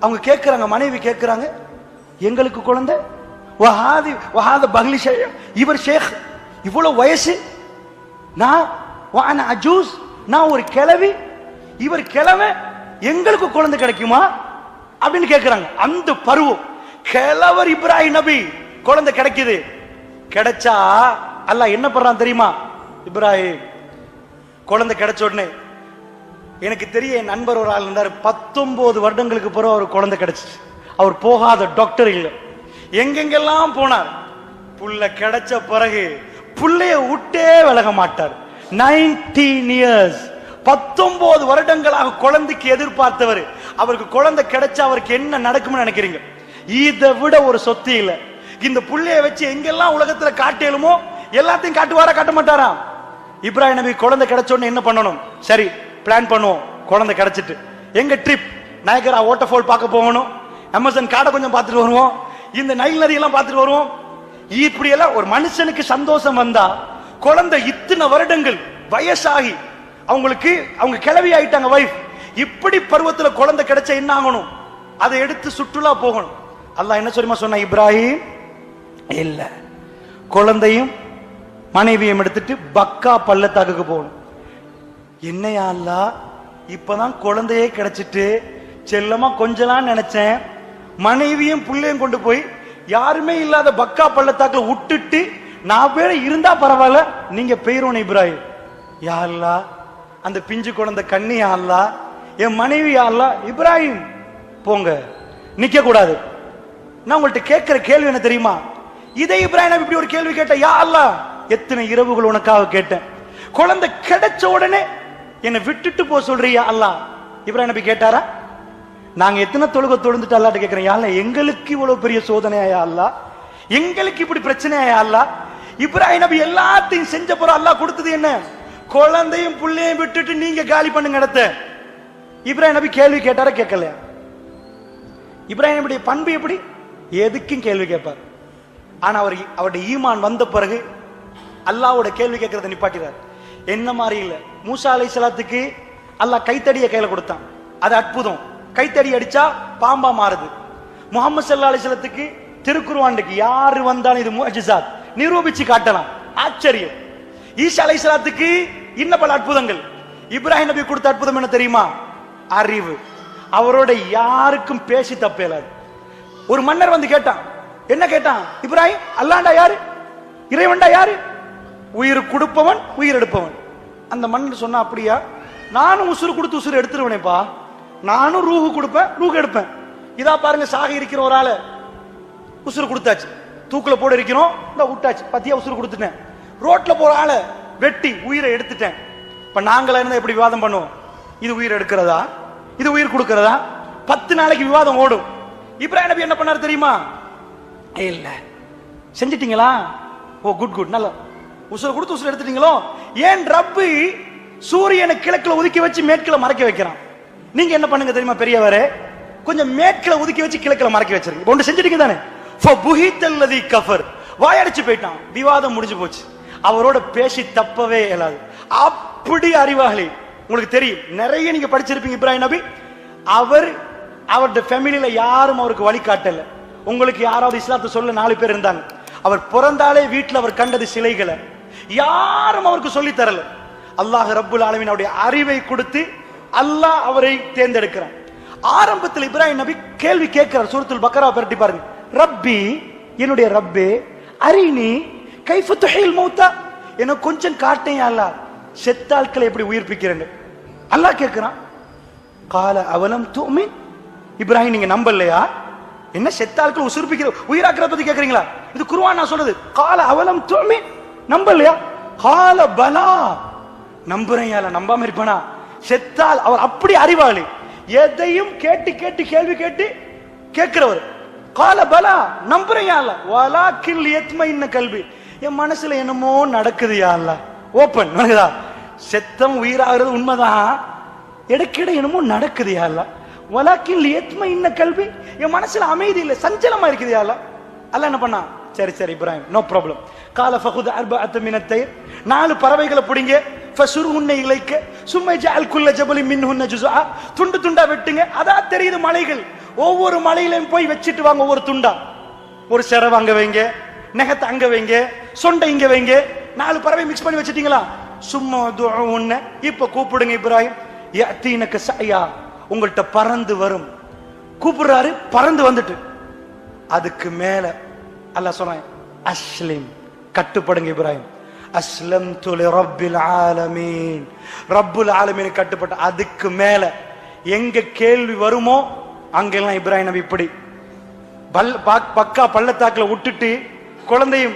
அவங்க கேட்கிறாங்க, மனைவி கேட்கிறாங்க, எங்களுக்கு குழந்தை வஹாதி வஹாத பஹ்லி ஷேக், இவர் ஷேக் இவ்வளவு வயசு, நான் வான அஜூஸ், நான் ஒரு கிழவி, இவர் கிழமை, எங்களுக்கு குழந்தை கிடைக்குமா அப்படின்னு கேட்கிறாங்க. அந்த பருவம் கிழவர் இப்ராஹிம் நபி குழந்தை கிடைக்குது. கிடைச்சா அல்லாஹ் என்ன பண்றான் தெரியுமா? இப்ராஹிம் குழந்தை கிடைச்ச உடனே, எனக்கு தெரிய என் நண்பர் ஒரு ஆள் இருந்தார், 19 வருடங்களுக்கு பிறகு அவர் குழந்தை கிடைச்சிச்சு. அவர் போகாத டாக்டர் இல்லை, எங்கெங்கெல்லாம் போனார். புள்ள கிடைச்ச பிறகு புள்ளைய விட்டே விலக மாட்டார். 19 இயர்ஸ், 19 வருடங்களாக குழந்தைக்கு எதிர்பார்த்தவர், அவருக்கு குழந்தை கிடைச்சா அவருக்கு என்ன நடக்கும்னு நினைக்கிறீங்க? இதை விட ஒரு சொத்து இல்ல. இந்த புள்ளைய வச்சு எங்கெல்லாம் உலகத்துல காட்டேலுமோ எல்லாத்தையும் காட்டுவாரா, காட்ட மாட்டாரா? இப்ராஹிம் நபி குழந்தை கிடைச்ச உடனே என்ன பண்ணணும்? சரி பிளான் பண்ணுவோம். குழந்தை கிடைச்சிட்டு எங்க ட்ரிப், நயகரா வாட்டர் ஃபால் பார்க்க போகணும், அமேசான் காடை கொஞ்சம் பார்த்துட்டு வருவோம், இந்த நைல் நதியெல்லாம் பார்த்துட்டு வருவோம். இப்படி எல்லாம் ஒரு மனுஷனுக்கு சந்தோஷம் வந்தா, குழந்தை இத்தனை வருடங்கள் வயசாகி அவங்களுக்கு அவங்க கிளவி ஆயிட்டாங்க வைஃப், இப்படி பருவத்துல குழந்தை கிடைச்ச என்ன ஆகணும்? அதை எடுத்து சுற்றுலா போகணும். அல்லாஹ் என்ன சொல்லுமா சொன்ன? இப்ராஹிம் இல்ல, குழந்தையும் மனைவியும் எடுத்துட்டு பக்கா பள்ளத்தாக்குக்கு போகணும். என்னையா அல்லாஹ், இப்பதான் குழந்தையே கிடைச்சிட்டு செல்லமா கொஞ்சலாம் நினைச்சேன், மனைவியும் புள்ளையும் கொண்டு போய் யாருமே இல்லாத பக்கா பள்ளத்தாக்குல விட்டுட்டு நான் பேர இருந்தா பரவாயில்ல, நீங்க பெயரோன இப்ராஹிம். யா அல்லாஹ் அந்த பிஞ்சு குழந்தை கண்ணி யா அல்லாஹ், என் மனைவி யா அல்லாஹ், இப்ராஹிம் போங்க, நிக்க கூடாது. நான் உங்கள்ட்ட கேட்கிற கேள்வி என்ன தெரியுமா? இதே இப்ராஹிம் நபி இப்படி ஒரு கேள்வி கேட்ட, யா அல்லாஹ் எத்தனை இரவுகள் உனக்காக கேட்டேன், குழந்தை கிடைச்ச உடனே என்னை விட்டுட்டு போ சொல்றியா அல்லாஹ்? இப்ராஹிம் நபி கேட்டாரா? நாங்க எத்தனை தொழுகை தொழுந்துட்டு அல்லாஹ்ட்ட கேட்கிறோம், யா அல்லாஹ் எங்களுக்கு இவ்வளவு பெரிய சோதனையா யா அல்லாஹ், எங்களுக்கு இப்படி பிரச்சனையா யா அல்லாஹ்? இப்ராஹிம் நபி எல்லாத்தையும் செஞ்ச பிறகு அல்லாஹ் கொடுத்தது என்ன? குழந்தையும் புள்ளையும் விட்டுட்டு நீங்க காலி பண்ணுங்க இடத்த. இப்ராஹிம் நபி கேள்வி கேட்டாரா, கேட்கலையா? இப்ராஹிம் நபியுடைய பண்பு எப்படி? எதுக்கும் கேள்வி கேட்பார். ஆனா அவருடைய ஈமான் வந்த பிறகு அல்லாஹ்வோட கேள்வி கேட்கறத நிப்பாட்டிறார். என்ன மாதிரி இல்ல. மூசா அலைஹிஸ்ஸலாத்துக்கு அல்லாஹ் கைத்தடியை கையில கொடுத்தான், அது அற்புதம், கைத்தடி அடிச்சா பாம்பா மாறுது. முஹம்மது ஸல்லல்லாஹு அலைஹி வஸல்லத்துக்கு திருக்குர்ஆனுக்கு யாரு வந்தாலும் இது முஅஜிஸாத், நிரூபிச்சு காட்டலாம், ஆச்சரியம். ஈசா அலைஹிஸ்ஸலாத்துக்கு இன்ன பல அற்புதங்கள். இப்ராஹிம் நபி கொடுத்த அற்புதம் என்ன தெரியுமா? அறிவு. அவரோட யாருக்கும் பேசி தப்பேலாது. ஒரு மன்னர் வந்து கேட்டான், என்ன கேட்டான்? இப்ராஹிம் அல்லாஹ்டா யாரு, இறைவன்டா யாரு? உயிர் கொடுப்பவன் உயிர் எடுப்பவன். அந்த மன்னர் சொன்னா, அப்படியா, நானும் உசுறு கொடுத்து உசுறு எடுத்துருவனேப்பா, நானும் ரூஹு கொடுப்பேன் ரூஹு எடுப்பேன். இதா பாருங்க, சாக இருக்கிற ஒரு ஆளை உசுறு கொடுத்தாச்சு, தூக்குல போட இருக்கிறோம், இந்த விட்டாச்சு, பத்தியா உசுறு கொடுத்துட்டேன். ரோட்ல போற ஆளை வெட்டி உயிரை எடுத்துட்டேன். இப்ப நாங்களா இருந்தா எப்படி விவாதம் பண்ணுவோம்? இது உயிர் எடுக்கிறதா, இது உயிர் கொடுக்கிறதா? 10 நாளைக்கு விவாதம் ஓடும். இப்ராஹிம் நபி என்ன பண்ணாரு தெரியுமா? இல்ல, செஞ்சிட்டீங்களா? ஓ குட் குட், நல்லா உசுரை கொடுத்து உசுரை எடுத்துட்டீங்களோ? ஏன் ரப்பு சூரியனை கிழக்குல ஒதுக்கி வச்சு மேற்குல மறைக்க வைக்கிறான்? நீங்க என்ன பண்ணுங்க தெரியுமா பெரியவரே? கொஞ்சம் மேற்குல ஒதுக்கி வச்சு கிழக்குல மறைக்க வச்சிருங்க. ஒன்று செஞ்சிட்டீங்க தானே? ஃபபுஹித்தல்லதி கஃபர், வாயடிச்சு போயிட்டான், விவாதம் முடிஞ்சு போச்சு. அவரோட பேசி தப்பவே இயலாது. அப்படி அறிவாளி. உங்களுக்கு தெரியும், நிறைய நீங்க படிச்சிருப்பீங்க. இப்ராஹிம் நபி அவருடைய ஃபேமிலியில யாரும் அவருக்கு வழிகாட்டல. உங்களுக்கு யாராவது இஸ்லாத்தை சொல்ல 4 பேர் இருந்தாங்க. அவர் பிறந்தாலே வீட்டில் அவர் கண்டது சிலைகளை, யாரும் அவருக்கு சொல்லி தரல. அல்லாஹ் ரப்புல் ஆலமீன் அவருடைய அறிவை கொடுத்து அல்லாஹ் அவரை தேர்ந்தெடுக்கிறான். ஆரம்பத்தில் இப்ராஹிம் நபி கேள்வி கேட்கிறார். சூரத்துல் பக்கரா பரட்டி பாருங்க. ரப்பி, என்னுடைய ரப்பே, அரினி கைஃப துஹில் மௌத்தா, எனக்கு கொஞ்சம் காட்டேன் அல்லாஹ், செத்தாட்களை எப்படி உயிர்ப்பிக்கிறேன் அல்லாஹ் கேட்கிறான். கால அவலம் துமின், இப்ராஹிம் நீங்க நம்பலையா? என்ன செத்தாட்கள் உயிர்ப்பிக்கிற உயிராக்குறத பத்தி கேக்குறீங்களா? இது குர்ஆன் நான் சொல்றது. கால அவலம் துமின், நம்பலையா? கால பலா, நம்புறேன் யா அல்லாஹ். நம்பாம இருப்பானா? செத்தால் அவர் அப்படி அறிவாளி, எதையும் கேட்டு கேட்டு கேள்வி கேட்டு கேட்கிறவர். கால பலா, நம்புறேன் யா அல்லாஹ். வலாக்கில் யத்மைன்ன கல்வி, என் மனசுல என்னமோ நடக்குது யா அல்லாஹ். ஓபன் நடக்குதா? செத்தம் உயிராகிறது உண்மைதான், இடைக்கிட என்னமோ நடக்குது யா அல்லாஹ். வலாக்கில் யத்மைன்ன கல்வி, என் மனசுல அமைதி இல்லை, சஞ்சலமா இருக்குது யா அல்லாஹ். அல்லாஹ் என்ன பண்ணா? சரி சரி இப்ராஹிம், நோ ப்ராப்ளம். கால ஃபகுத் அர்பஅத மினத் தய்ர், 4 பறவைகளை பிடிங்க, ஃபசுர்ஹுன்ன இலைக்க சும்ம ஜஅல் குல்ல ஜபலின் மின்ஹுன்ன ஜுஸ்ஆ, துண்டு துண்டா வெட்டுங்க. அதான் தெரியுது மலைகள், ஒவ்வொரு மலையிலும் போய் வச்சிட்டு வாங்க ஒவ்வொரு துண்டா. ஒரு செரவ அங்க வைங்க, நெகத்தை அங்க வைங்க, சொண்டை இங்க வைங்க. 4 பறவை மிக்ஸ் பண்ணி வச்சிட்டீங்களா? சும்மா துஉன்ன, இப்ப கூப்பிடுங்க இப்ராஹிம். யஅதீனக சஅயா, உங்கள்ட்ட பறந்து வரும். கூப்பிடுறாரு, பறந்து வந்துட்டு. அதுக்கு மேல அல்லாஹ் சொன்னான், அஸ்லிம், கட்டுப்படுங்க இப்ராஹிம். அஸ்லம்து லிரப்பில் ஆலமீன், ரப்புல் ஆலமீன் கட்டுப்பட்ட. அதுக்கு மேல எங்க கேள்வி வருமோ அங்கெல்லாம் இப்ராஹிம் நபி இப்படி பக்கா பள்ளத்தாக்குல விட்டுட்டு, குழந்தையும்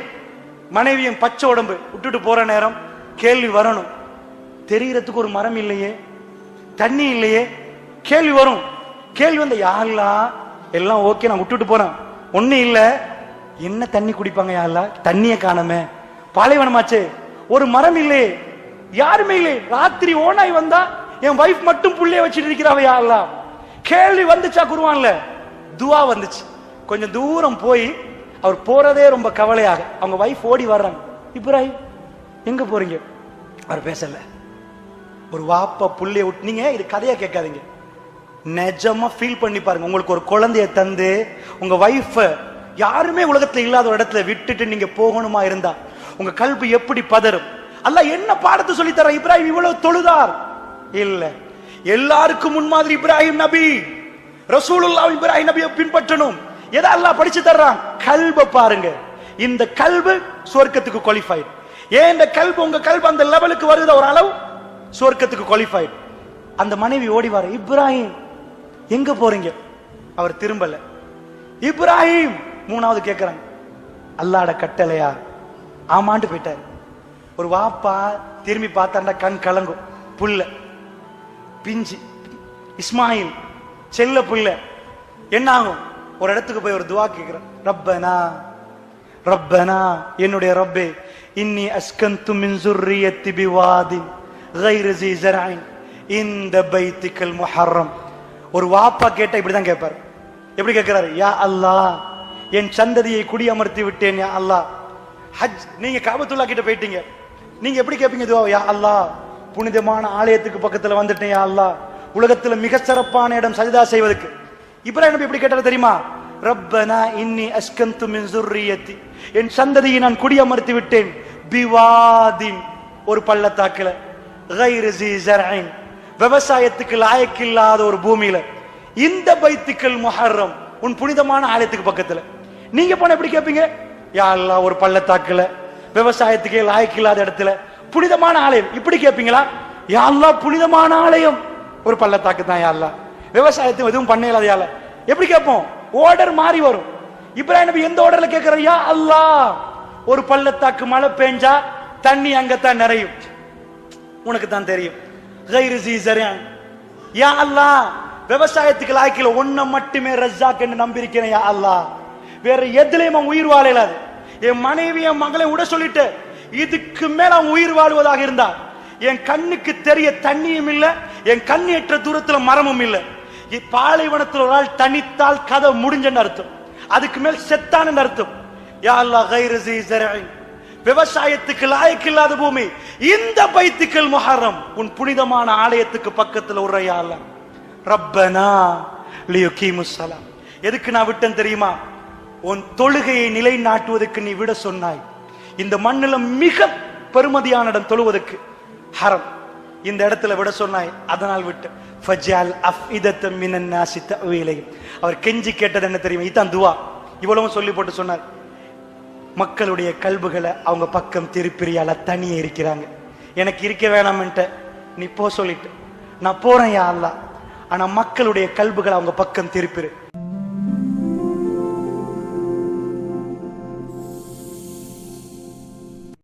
மனைவியும் பச்சை உடம்பு விட்டுட்டு போற நேரம் கேள்வி வரணும். தெரியறதுக்கு ஒரு மரம் இல்லையே, தண்ணி இல்லையே, கேள்வி வரும். கேள்வி வந்த, யா அல்லாஹ் எல்லாம் ஓகே, நான் விட்டுட்டு போறேன், ஒண்ணு இல்ல, என்ன தண்ணி குடிப்பாங்க யா அல்லாஹ், தண்ணிய காணமே, பாலைவனமாச்சே, ஒரு மரம் இல்லையே, யாருமே இல்லை. ராத்திரி ஓனாய் வந்தா என் வைஃப் மட்டும் புள்ளைய வச்சுட்டு இருக்கிறாவ யா அல்லாஹ். கேள்வி வந்துச்சா குருவான்ல? துவா வந்துச்சு. கொஞ்சம் தூரம் போய் அவர் போறதே ரொம்ப கவலையாக, அவங்க வைஃப் ஓடி வர்றாங்க. இப்ராஹிம் எங்க போறீங்க? அவர் பேசல. ஒரு வாப்பா புள்ளைய விட்டு, நீங்க இது கதையா கேட்காதீங்க, நிஜமா ஃபீல் பண்ணி பாருங்க. உங்களுக்கு ஒரு குழந்தைய தந்து உங்க வைஃப் யாருமே உலகத்துல இல்லாத ஒரு இடத்துல விட்டுட்டு நீங்க போகணுமா இருந்தா உங்க கல்வி எப்படி பதறும்? அல்லாஹ் என்ன பாடத்தை சொல்லி தர? இப்ராஹிம் இவ்வளவு தொழுதார் இல்ல, எல்லாருக்கும் முன்மாதிரி இப்ராஹிம் நபி, ரசூலுல்லாஹ் இப்ராஹிம் நபியை பின்பற்றணும். எதை அல்லாஹ் படிச்சு தர்றான்? கல்ப பாருங்க. இந்த கல்பு சொர்க்கத்துக்கு குவாலிஃபைட். ஏன் இந்த கல்பு, உங்க கல்பு அந்த லெவலுக்கு வருது, ஒரு அளவு சொர்க்கத்துக்கு குவாலிஃபைட். அந்த மனைவி ஓடி வர, இப்ராஹிம் எங்க போறீங்க? அவர் திரும்பல. இப்ராஹிம் மூணாவது கேட்கிறாங்க, அல்லாஹ்ட கட்டளையா? ஆமாண்டு போயிட்டார். ஒரு வாப்பா திரும்பி பார்த்தாண்டா கண் கலங்கும். புள்ள பிஞ்சு இஸ்மாயில் செல்ல புள்ள என்ன ஆகும்? ஒரு இடத்துக்கு போய் ஒரு துவா கேட்கிறான், ரப்பனா ரப்பனா, என்னுடைய ரப்பே, இன்னி அஸ்கந்து மின் ஸுர்ரியத்தி பிவாதின் கைர் ஸீ ஸர்இன் இந்த பைத்திக்கல் முஹர்ரம். ஒரு வாப்பா கேட்டா இப்படிதான் கேட்பார். எப்படி கேட்கிறாரு? யா அல்லாஹ், என் சந்ததியை குடியமர்த்தி விட்டேன் யா அல்லாஹ். ஹஜ், நீங்க காபத்துல்லா கிட்ட போயிட்டீங்க, நீங்க எப்படி கேட்பீங்க துவா? யா அல்லாஹ், புனிதமான ஆலயத்துக்கு பக்கத்துல வந்துட்டேன் யா அல்லாஹ், உலகத்துல மிக சிறப்பான இடம் சஜதா செய்வதற்கு. இப்ராஹிம் நபி எப்படி கேட்டாரு தெரியுமா? ரப்பனா இன்னி அஸ்கந்து மின் ஸுர்ரியத்தி, என் சந்ததியை நான் குடியமர்த்தி விட்டேன், பிவாதின், ஒரு பள்ளத்தாக்குல, கைர் ஸீ ஸர்இன், விவசாயத்துக்கு லாயக்கில்லாத ஒரு பூமியில, இந்த பைத்திக்கல் முஹர்ரம், உன் புனிதமான ஆலயத்துக்கு பக்கத்துல. நீங்க போன எப்படி கேட்பீங்க? யா அல்லாஹ், ஒரு பள்ளத்தாக்குல, விவசாயத்துக்கே லாயக்கில்லாத இடத்துல புனிதமான ஆலயம், இப்படி கேட்பீங்களா? யா அல்லாஹ், புனிதமான ஆலயம் ஒரு பள்ளத்தாக்கு தான் யா அல்லாஹ், விவசாயத்துக்கு எதுவும் பண்ண இல்லாத யா அல்லாஹ். எப்படி கேட்போம்? ஆர்டர் மாறி வரும். இப்ராஹிம் நபி எந்த ஆர்டர்ல கேட்கிறார்? யா அல்லாஹ், ஒரு பள்ளத்தாக்கு மழை பெஞ்சா தண்ணி அங்கத்தான் நிறையும், உனக்கு தான் தெரியும். கைர் ஸீ ஸர்இன், யா அல்லாஹ், விவசாயத்துக்கு லாய்க்கில ஒன்ன மட்டுமே ரஸாக் என்று நம்பியிருக்கிறேன் யா அல்லாஹ், வேற எதுலயும் அவன் உயிர் வாழ இயலாது. என் மனைவி என் மகளை விட சொல்லிட்டு, இதுக்கு மேல அவன் உயிர் வாழ்வதாக இருந்தா, என் கண்ணுக்கு தெரிய தண்ணியும் இல்ல, என் கண்ணு எற்ற தூரத்துல மரமும் இல்ல, பாலைவனத்தில் ஒரு ஆள் தனித்தால் கதை முடிஞ்சன்னு அர்த்தம், அதுக்கு மேல் செத்தான அர்த்தம். யா அல்லாஹ், கைர் ஸீ ஸர்இன், விவசாயத்துக்கு லாயக்கில்லாத பூமி, இந்த பைத்திக்கல் முஹர்ரம், உன் புனிதமான ஆலயத்துக்கு பக்கத்துல ஒரு யா அல்லாஹ். ரப்பனா லியுகீமுஸ் ஸலாம், எதுக்கு நான் விட்டேன் தெரியுமா? உன் தொழுகையை நிலைநாட்டுவதற்கு நீ விட சொன்னாய். இந்த மண்ணில மிக பெருமதியான இடம் தொழுவதற்கு ஹரம், இந்த இடத்துல விட சொன்னாய், அதனால் விட்டு. ஃபஜ்அல் அஃஇதத்தம் மினன் நாஸி தஅவி இலைஹிம், அவர் கெஞ்சி கேட்டது என்ன தெரியுமா? இதான் துவா. இவ்வளவும் சொல்லி போட்டு சொன்னார், மக்களுடைய கல்புகளை அவங்க பக்கம் திருப்பிரியால தனியே இருக்கிறாங்க, எனக்கு இருக்க வேணாம்ன்ட்ட நீ போ சொல்லிட்டு நான் போறேன் யா அல்லாஹ், ஆனா மக்களுடைய கல்புகளை அவங்க பக்கம் திருப்பிரு.